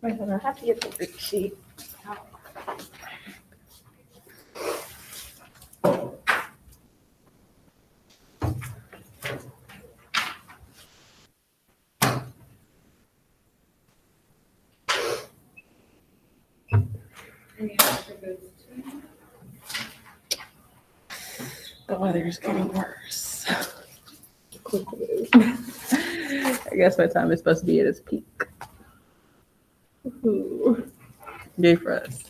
Wait, hold on. I have to get the big sheet. The weather's getting worse. I guess by the time it's supposed to be at its peak. Ooh. Yay for us.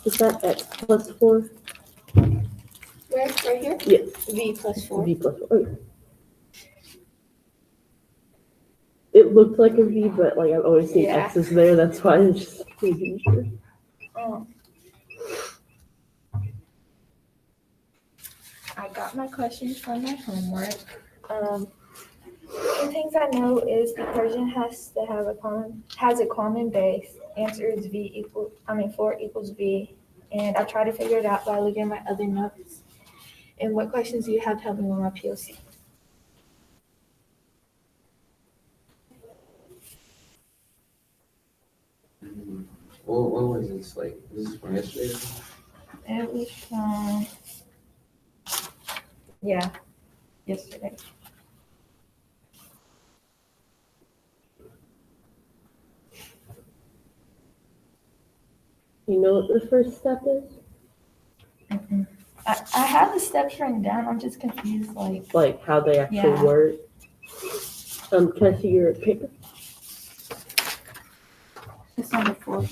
Is that X plus 4? Where? Right here? Yes. V plus 4. V plus 4. Okay. It looked like a V, but like I've always seen Yeah. X's there. That's why I'm just making sure. Oh. I got my questions from my homework. The things I know is the equation has a common base. Answer is 4 equals V. And I try to figure it out by looking at my other notes. And what questions do you have to help me with my POC? What was this like? This is from yesterday? It was from, yeah, yesterday. You know what the first step is? I have the steps written down. I'm just confused, Like how they actually Yeah. work. Can I see your paper? it's number 4.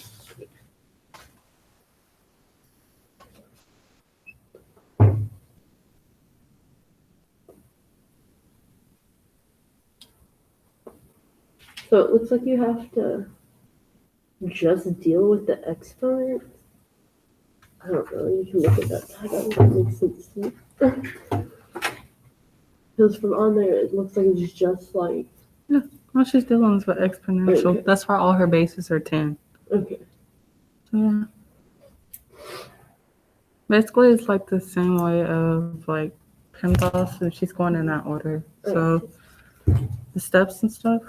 So it looks like you have to just deal with the exponents. I don't know. You can look at that tag. I don't think it makes sense to me. Because from on there, it looks like it's just like. Well, she's dealing with exponential. Okay. That's why all her bases are 10. Okay. Yeah. Basically, it's like the same way of like PEMDAS, and she's going in that order. So the steps and stuff,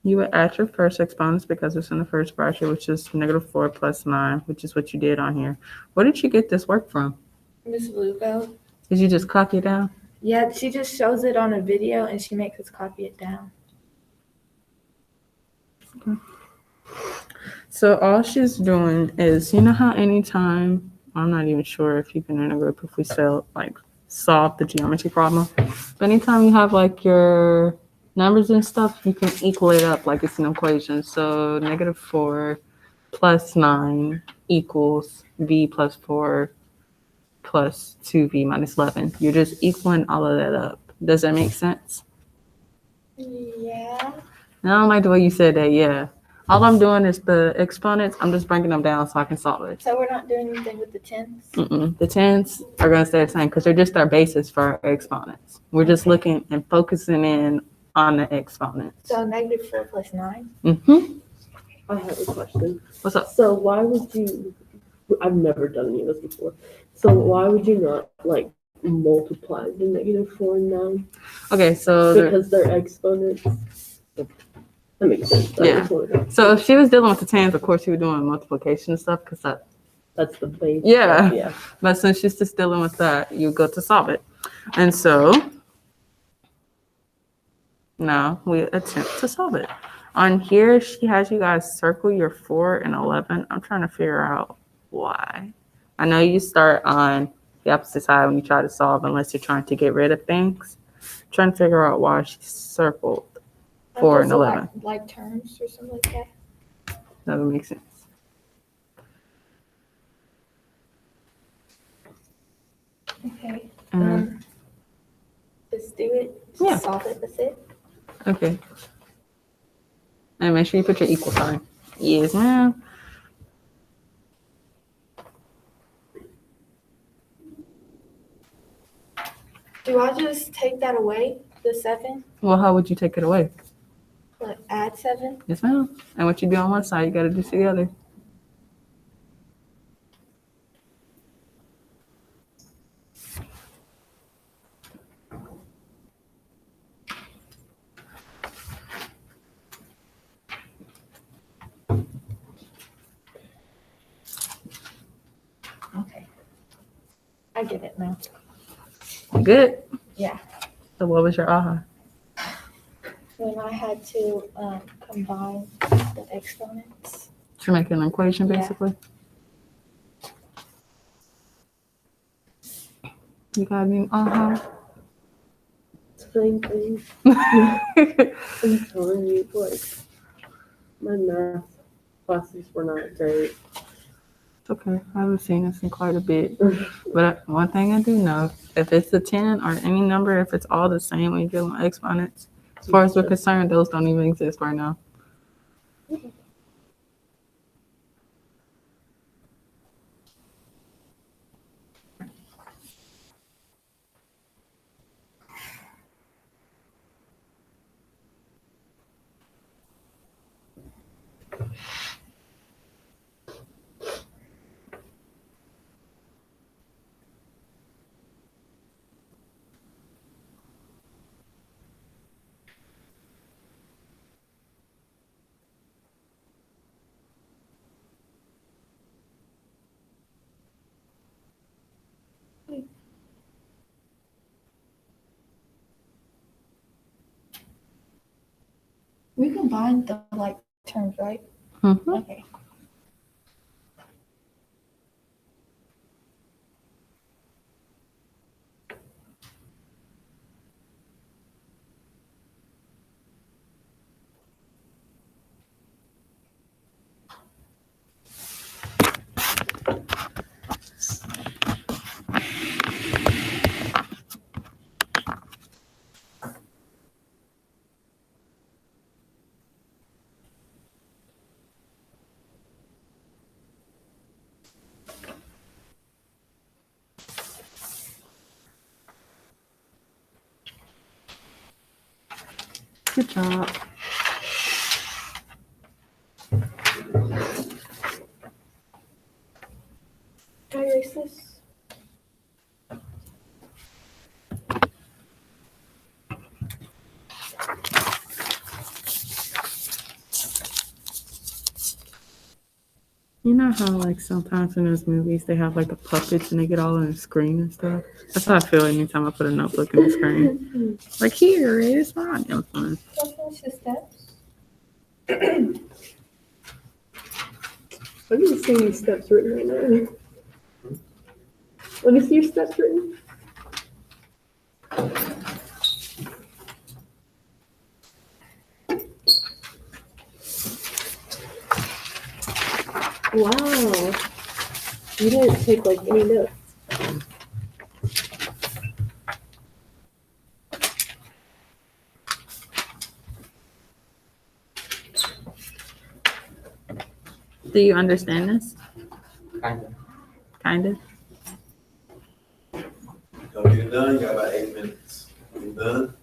you would add your first exponents because it's in the first bracket, which is -4 plus 9, which is what you did on here. Where did you get this work from? Miss Lugo. Did you just copy it down? Yeah, she just shows it on a video and she makes us copy it down. So all she's doing is, you know how anytime, I'm not even sure if you've been in a group, if we still like solve the geometry problem, but anytime you have like your numbers and stuff, you can equal it up like it's an equation. So -4 plus 9 equals V plus 4 plus 2V minus 11. You're just equaling all of that up. Does that make sense? Yeah. I don't like the way you said that, yeah. All I'm doing is the exponents, I'm just bringing them down so I can solve it. So we're not doing anything with the 10s? The 10s are going to stay the same because they're just our basis for our exponents. We're just looking and focusing in on the exponents. So -4 plus 9? I have a question. What's up? So why would you? I've never done any of this before. So why would you not like multiply the -4 and 9? Okay, so Because they're exponents. That makes sense. Yeah. So if she was dealing with the 10s, of course she was doing multiplication stuff because That's the base. Yeah. Yeah. But since she's just dealing with that, you go to solve it. And so now we attempt to solve it. On here, she has you guys circle your 4 and 11. I'm trying to figure out why. I know you start on the opposite side when you try to solve unless you're trying to get rid of things. I'm trying to figure out why she circled 4 and 11. Like terms or something like that? That would make sense. Okay. Mhm. Just do it. Just Yeah. solve it. That's it. Okay. And make sure you put your equal sign. Yes, ma'am. Do I just take that away, the 7? Well, how would you take it away? What, add 7? Yes, ma'am. And what you do on one side, you gotta do to the other. Okay. I get it now. Good. Yeah. So what was your aha? When I had to combine the exponents. To make an equation, Yeah. basically. You got any aha? Same thing. I'm telling you, like, my math classes were not great. It's okay. I haven't seen this in quite a bit. But one thing I do know, if it's a 10 or any number, if it's all the same when you're dealing with exponents, as far as we're concerned, those don't even exist right now. We combined the like terms, right? Mm-hmm. Okay. Good job. Can I erase this? You know how like sometimes in those movies they have like the puppets and they get all on the screen and stuff? That's how I feel anytime I put a notebook in the screen. Like here is mine. You know what I'm saying? Don't finish the steps. Let me see your steps written right now. Let me see your steps written. Wow. You didn't take like any notes. Do you understand this? Kind of. Kind of. Don't get done, you got about 8 minutes. You done?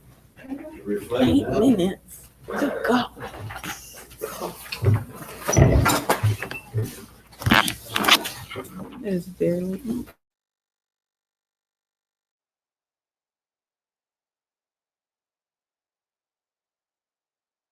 Reflect now. minutes. Good God. It is barely.